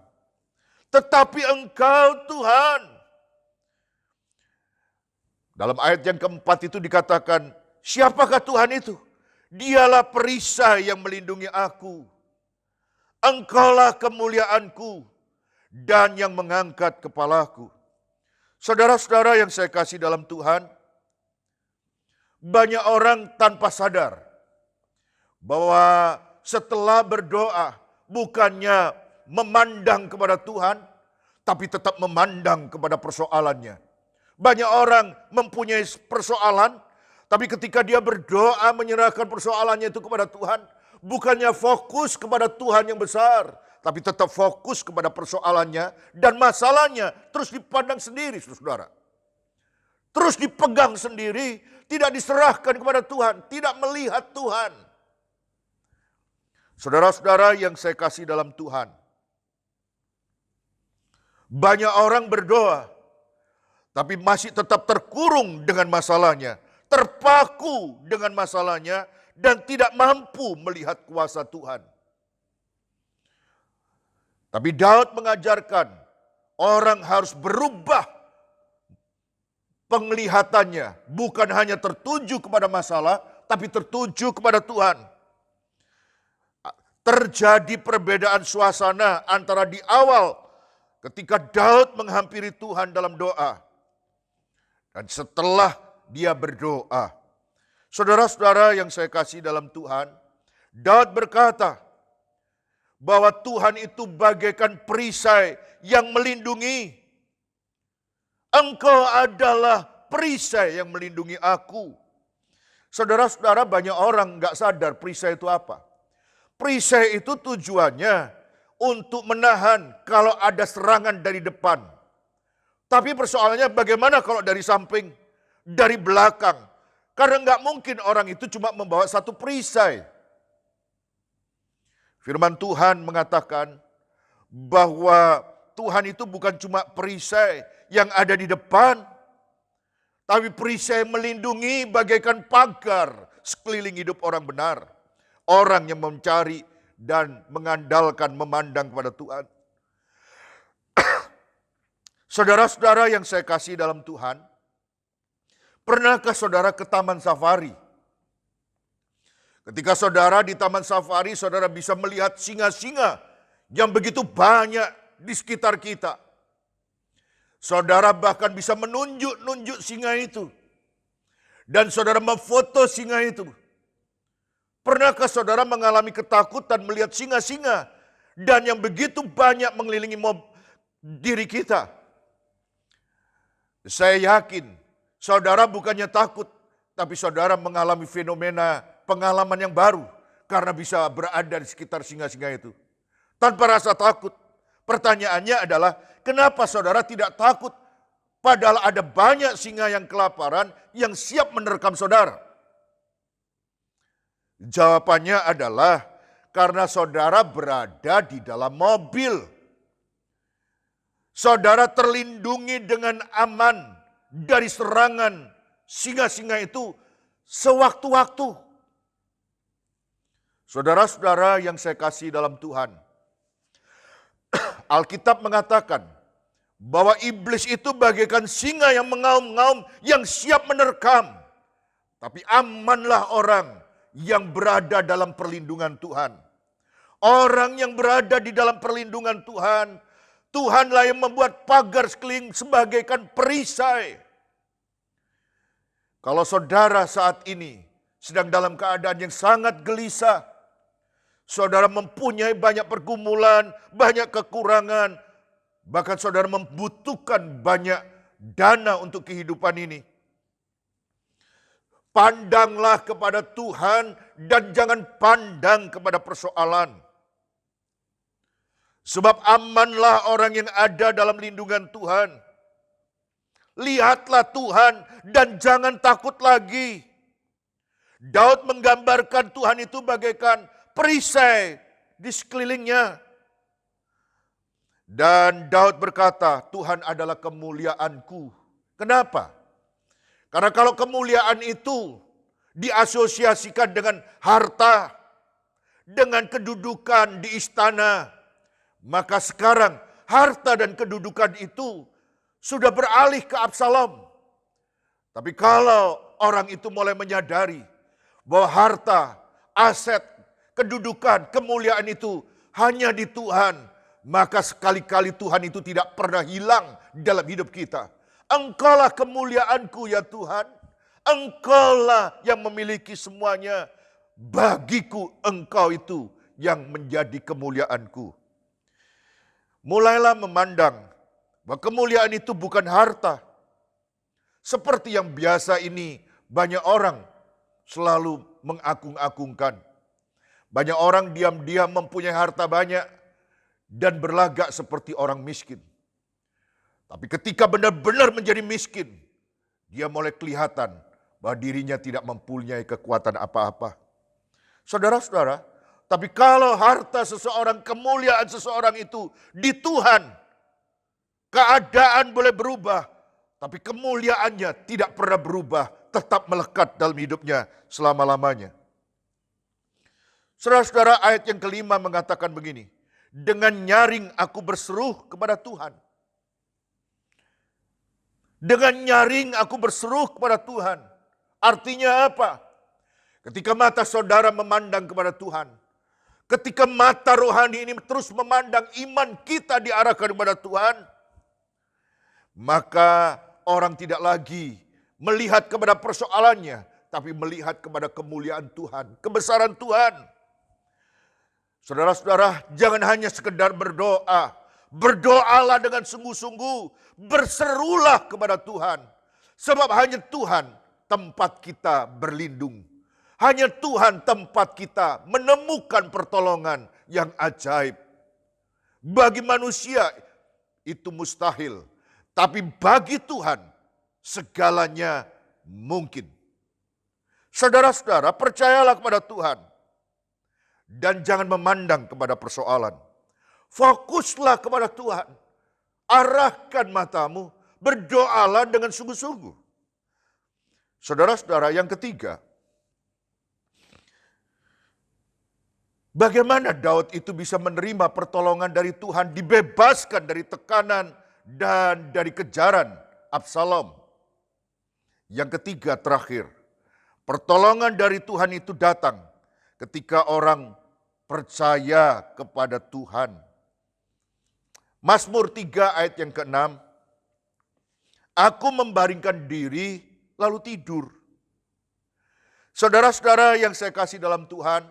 Tetapi engkau Tuhan. Dalam ayat yang keempat itu dikatakan, siapakah Tuhan itu? Dialah perisai yang melindungi aku. Engkaulah kemuliaanku dan yang mengangkat kepalaku. Saudara-saudara yang saya kasih dalam Tuhan, banyak orang tanpa sadar bahwa setelah berdoa bukannya memandang kepada Tuhan, tapi tetap memandang kepada persoalannya. Banyak orang mempunyai persoalan, tapi ketika dia berdoa menyerahkan persoalannya itu kepada Tuhan, bukannya fokus kepada Tuhan yang besar, tapi tetap fokus kepada persoalannya dan masalahnya terus dipandang sendiri, saudara. Terus dipegang sendiri, tidak diserahkan kepada Tuhan, tidak melihat Tuhan. Saudara-saudara yang saya kasih dalam Tuhan, banyak orang berdoa, tapi masih tetap terkurung dengan masalahnya, terpaku dengan masalahnya, dan tidak mampu melihat kuasa Tuhan. Tapi Daud mengajarkan orang harus berubah penglihatannya. Bukan hanya tertuju kepada masalah, tapi tertuju kepada Tuhan. Terjadi perbedaan suasana antara di awal ketika Daud menghampiri Tuhan dalam doa. Dan setelah dia berdoa. Saudara-saudara yang saya kasih dalam Tuhan, Daud berkata, bahwa Tuhan itu bagaikan perisai yang melindungi. Engkau adalah perisai yang melindungi aku. Saudara-saudara, banyak orang gak sadar perisai itu apa. Perisai itu tujuannya untuk menahan kalau ada serangan dari depan. Tapi persoalannya bagaimana kalau dari samping, dari belakang? Karena nggak mungkin orang itu cuma membawa satu perisai. Firman Tuhan mengatakan bahwa Tuhan itu bukan cuma perisai yang ada di depan, tapi perisai melindungi bagaikan pagar sekeliling hidup orang benar. Orang yang mencari dan mengandalkan, memandang kepada Tuhan. Saudara-saudara yang saya kasih dalam Tuhan, pernahkah saudara ke taman safari? Ketika saudara di taman safari, saudara bisa melihat singa-singa yang begitu banyak di sekitar kita. Saudara bahkan bisa menunjuk-nunjuk singa itu. Dan saudara memfoto singa itu. Pernahkah saudara mengalami ketakutan melihat singa-singa dan yang begitu banyak mengelilingi diri kita? Saya yakin saudara bukannya takut, tapi saudara mengalami fenomena pengalaman yang baru karena bisa berada di sekitar singa-singa itu. Tanpa rasa takut. Pertanyaannya adalah, kenapa saudara tidak takut? Padahal ada banyak singa yang kelaparan yang siap menerkam saudara. Jawabannya adalah karena saudara berada di dalam mobil. Saudara terlindungi dengan aman dari serangan singa-singa itu sewaktu-waktu. Saudara-saudara yang saya kasih dalam Tuhan, Alkitab mengatakan bahwa iblis itu bagaikan singa yang mengaum-ngaum yang siap menerkam. Tapi amanlah orang yang berada dalam perlindungan Tuhan. Orang yang berada di dalam perlindungan Tuhan, Tuhanlah yang membuat pagar sekeliling sebagaikan perisai. Kalau saudara saat ini sedang dalam keadaan yang sangat gelisah, saudara mempunyai banyak pergumulan, banyak kekurangan, bahkan saudara membutuhkan banyak dana untuk kehidupan ini. Pandanglah kepada Tuhan dan jangan pandang kepada persoalan. Sebab amanlah orang yang ada dalam lindungan Tuhan. Lihatlah Tuhan dan jangan takut lagi. Daud menggambarkan Tuhan itu bagaikan perisai di sekelilingnya. Dan Daud berkata, Tuhan adalah kemuliaanku. Kenapa? Karena kalau kemuliaan itu diasosiasikan dengan harta, dengan kedudukan di istana, maka sekarang harta dan kedudukan itu sudah beralih ke Absalom. Tapi kalau orang itu mulai menyadari bahwa harta, aset, kedudukan, kemuliaan itu hanya di Tuhan, maka sekali-kali Tuhan itu tidak pernah hilang dalam hidup kita. Engkaulah kemuliaanku ya Tuhan. Engkaulah yang memiliki semuanya. Bagiku engkau itu yang menjadi kemuliaanku. Mulailah memandang bahwa kemuliaan itu bukan harta. Seperti yang biasa ini banyak orang selalu mengagung-agungkan. Banyak orang diam-diam mempunyai harta banyak dan berlagak seperti orang miskin. Tapi ketika benar-benar menjadi miskin, dia mulai kelihatan bahwa dirinya tidak mempunyai kekuatan apa-apa. Saudara-saudara, tapi kalau harta seseorang, kemuliaan seseorang itu di Tuhan, keadaan boleh berubah, tapi kemuliaannya tidak pernah berubah, tetap melekat dalam hidupnya selama-lamanya. Saudara-saudara, ayat yang kelima mengatakan begini, dengan nyaring aku berseru kepada Tuhan. Dengan nyaring aku berseru kepada Tuhan. Artinya apa? Ketika mata saudara memandang kepada Tuhan, ketika mata rohani ini terus memandang, iman kita diarahkan kepada Tuhan, maka orang tidak lagi melihat kepada persoalannya, tapi melihat kepada kemuliaan Tuhan, kebesaran Tuhan. Saudara-saudara, jangan hanya sekedar berdoa. Berdoalah dengan sungguh-sungguh. Berserulah kepada Tuhan. Sebab hanya Tuhan tempat kita berlindung. Hanya Tuhan tempat kita menemukan pertolongan yang ajaib. Bagi manusia itu mustahil, tapi bagi Tuhan segalanya mungkin. Saudara-saudara, percayalah kepada Tuhan dan jangan memandang kepada persoalan. Fokuslah kepada Tuhan. Arahkan matamu, berdoalah dengan sungguh-sungguh. Saudara-saudara, yang ketiga, bagaimana Daud itu bisa menerima pertolongan dari Tuhan, dibebaskan dari tekanan dan dari kejaran Absalom. Yang ketiga, terakhir, pertolongan dari Tuhan itu datang ketika orang percaya kepada Tuhan. Mazmur 3 ayat yang ke-6, aku membaringkan diri lalu tidur. Saudara-saudara yang saya kasih dalam Tuhan,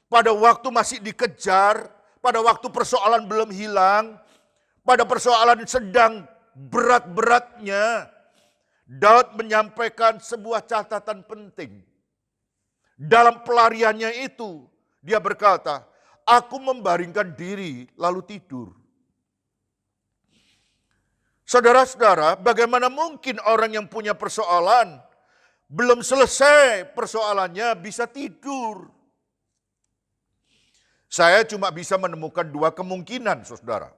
pada waktu masih dikejar, pada waktu persoalan belum hilang, pada persoalan sedang berat-beratnya, Daud menyampaikan sebuah catatan penting. Dalam pelariannya itu, dia berkata, aku membaringkan diri lalu tidur. Saudara-saudara, bagaimana mungkin orang yang punya persoalan, belum selesai persoalannya bisa tidur? Saya cuma bisa menemukan dua kemungkinan, saudara.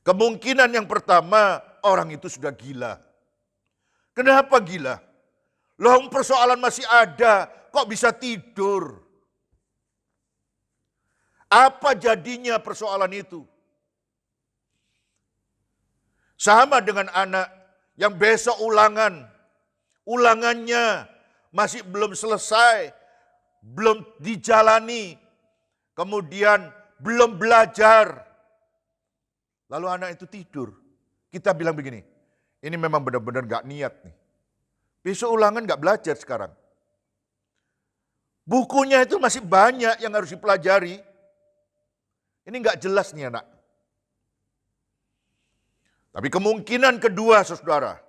Kemungkinan yang pertama, orang itu sudah gila. Kenapa gila? Loh, persoalan masih ada, kok bisa tidur? Apa jadinya persoalan itu? Sama dengan anak yang besok ulangannya masih belum selesai, belum dijalani, kemudian belum belajar. Lalu anak itu tidur. Kita bilang begini, ini memang benar-benar gak niat nih. Besok ulangan gak belajar sekarang. Bukunya itu masih banyak yang harus dipelajari. Ini gak jelas nih anak. Tapi kemungkinan kedua, saudara,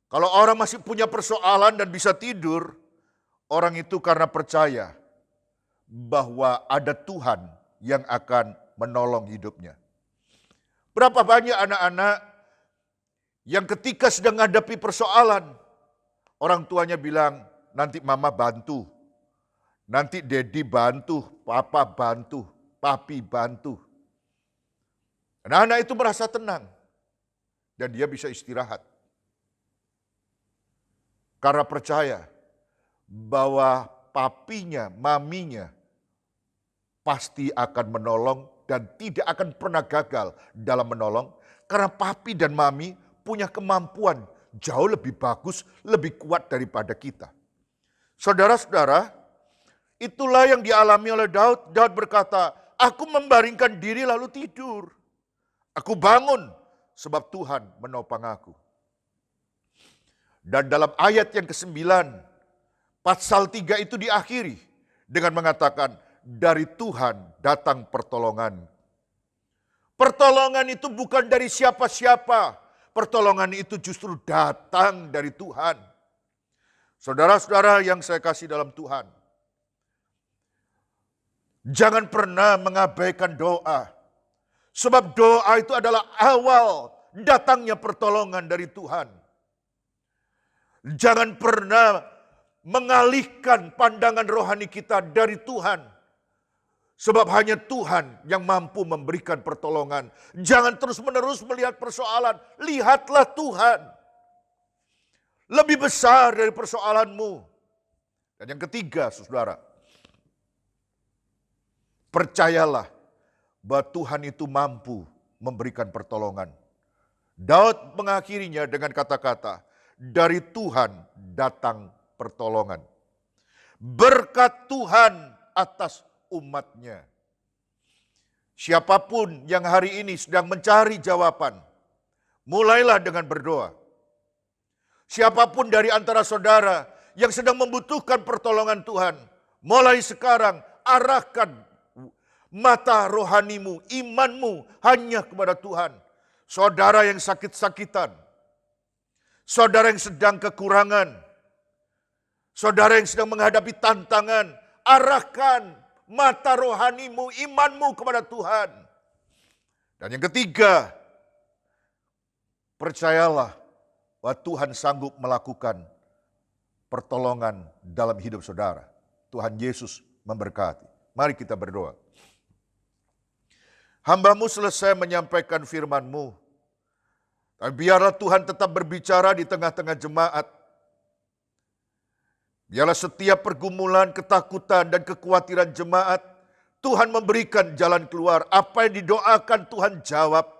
kalau orang masih punya persoalan dan bisa tidur, orang itu karena percaya bahwa ada Tuhan yang akan menolong hidupnya. Berapa banyak anak-anak yang ketika sedang menghadapi persoalan, orang tuanya bilang, nanti mama bantu, nanti daddy bantu, papa bantu, papi bantu. Anak-anak itu merasa tenang dan dia bisa istirahat. Karena percaya bahwa papinya, maminya pasti akan menolong dan tidak akan pernah gagal dalam menolong. Karena papi dan mami punya kemampuan jauh lebih bagus, lebih kuat daripada kita. Saudara-saudara, itulah yang dialami oleh Daud. Daud berkata, aku membaringkan diri lalu tidur. Aku bangun sebab Tuhan menopang aku. Dan dalam ayat yang ke-9, pasal 3 itu diakhiri dengan mengatakan, dari Tuhan datang pertolongan. Pertolongan itu bukan dari siapa-siapa. Pertolongan itu justru datang dari Tuhan. Saudara-saudara yang saya kasih dalam Tuhan, jangan pernah mengabaikan doa. Sebab doa itu adalah awal datangnya pertolongan dari Tuhan. Jangan pernah mengalihkan pandangan rohani kita dari Tuhan. Sebab hanya Tuhan yang mampu memberikan pertolongan. Jangan terus-menerus melihat persoalan. Lihatlah Tuhan. Lebih besar dari persoalanmu. Dan yang ketiga, saudara, percayalah bahwa Tuhan itu mampu memberikan pertolongan. Daud mengakhirinya dengan kata-kata, dari Tuhan datang pertolongan. Berkat Tuhan atas umatnya. Siapapun yang hari ini sedang mencari jawaban, mulailah dengan berdoa. Siapapun dari antara saudara yang sedang membutuhkan pertolongan Tuhan, mulai sekarang arahkan mata rohanimu, imanmu hanya kepada Tuhan. Saudara yang sakit-sakitan, saudara yang sedang kekurangan, saudara yang sedang menghadapi tantangan, arahkan mata rohanimu, imanmu kepada Tuhan. Dan yang ketiga, percayalah bahwa Tuhan sanggup melakukan pertolongan dalam hidup saudara. Tuhan Yesus memberkati. Mari kita berdoa. Hamba-Mu selesai menyampaikan firman-Mu. Tapi biarlah Tuhan tetap berbicara di tengah-tengah jemaat. Biarlah setiap pergumulan, ketakutan, dan kekhawatiran jemaat, Tuhan memberikan jalan keluar. Apa yang didoakan Tuhan jawab.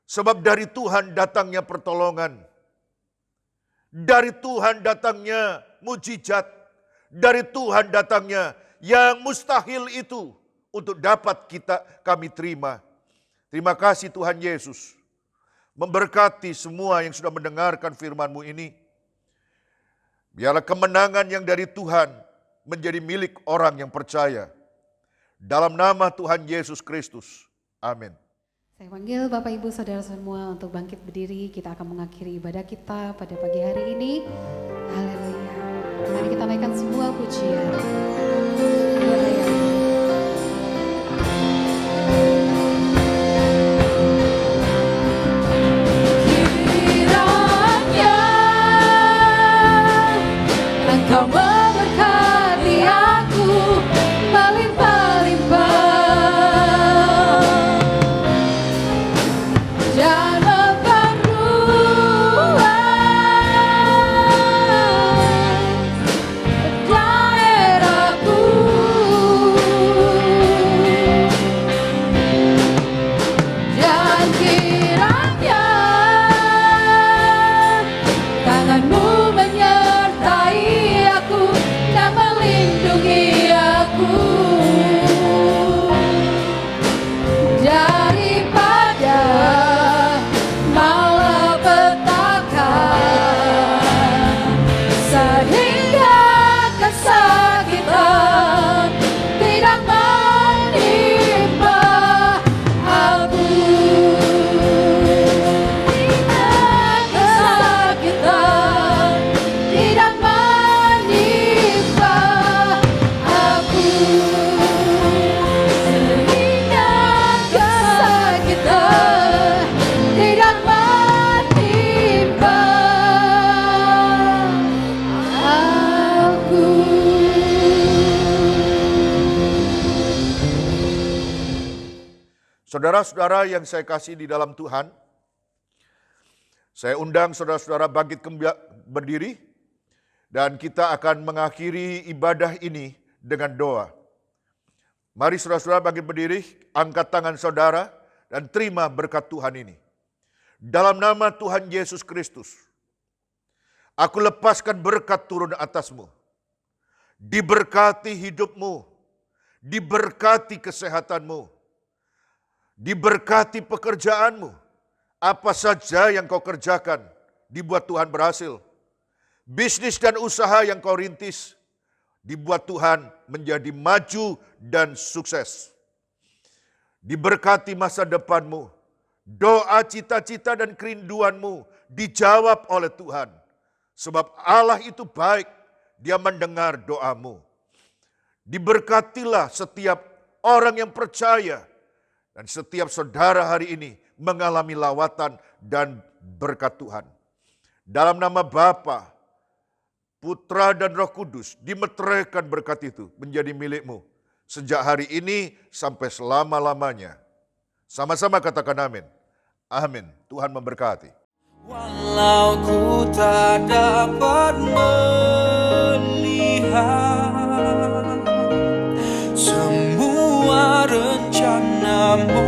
Sebab dari Tuhan datangnya pertolongan. Dari Tuhan datangnya mujizat. Dari Tuhan datangnya yang mustahil itu untuk dapat kami terima. Terima kasih Tuhan Yesus. Memberkati semua yang sudah mendengarkan firman-Mu ini. Biarlah kemenangan yang dari Tuhan menjadi milik orang yang percaya. Dalam nama Tuhan Yesus Kristus. Amin. Saya panggil Bapak Ibu Saudara semua untuk bangkit berdiri. Kita akan mengakhiri ibadah kita pada pagi hari ini. Haleluya. Mari kita naikkan sebuah pujian. Kiranya Engkau memberkati aku melimpah-limpah dan memperluas daerahku. Dan kiranya tangan-Mu menyertai aku dan melindungi aku daripada malapetaka, sehingga kesakitan tidak menimpa aku. Kesakitan tidak menimpa aku, sehingga kesakitan tidak menimpa aku. Saudara-saudara yang saya kasih di dalam Tuhan, saya undang saudara-saudara bangkit berdiri dan kita akan mengakhiri ibadah ini dengan doa. Mari saudara-saudara bangkit berdiri, angkat tangan saudara dan terima berkat Tuhan ini. Dalam nama Tuhan Yesus Kristus, aku lepaskan berkat turun atasmu. Diberkati hidupmu, diberkati kesehatanmu, diberkati pekerjaanmu. Apa saja yang kau kerjakan, dibuat Tuhan berhasil. Bisnis dan usaha yang kau rintis, dibuat Tuhan menjadi maju dan sukses. Diberkati masa depanmu, doa, cita-cita, dan kerinduanmu dijawab oleh Tuhan. Sebab Allah itu baik, Dia mendengar doamu. Diberkatilah setiap orang yang percaya, dan setiap saudara hari ini mengalami lawatan dan berkat Tuhan. Dalam nama Bapa, Putra, dan Roh Kudus, dimeteraikan berkat itu menjadi milikmu. Sejak hari ini sampai selama-lamanya. Sama-sama katakan amin. Amin. Tuhan memberkati. Walau ku tak dapat melihat semua rencanamu,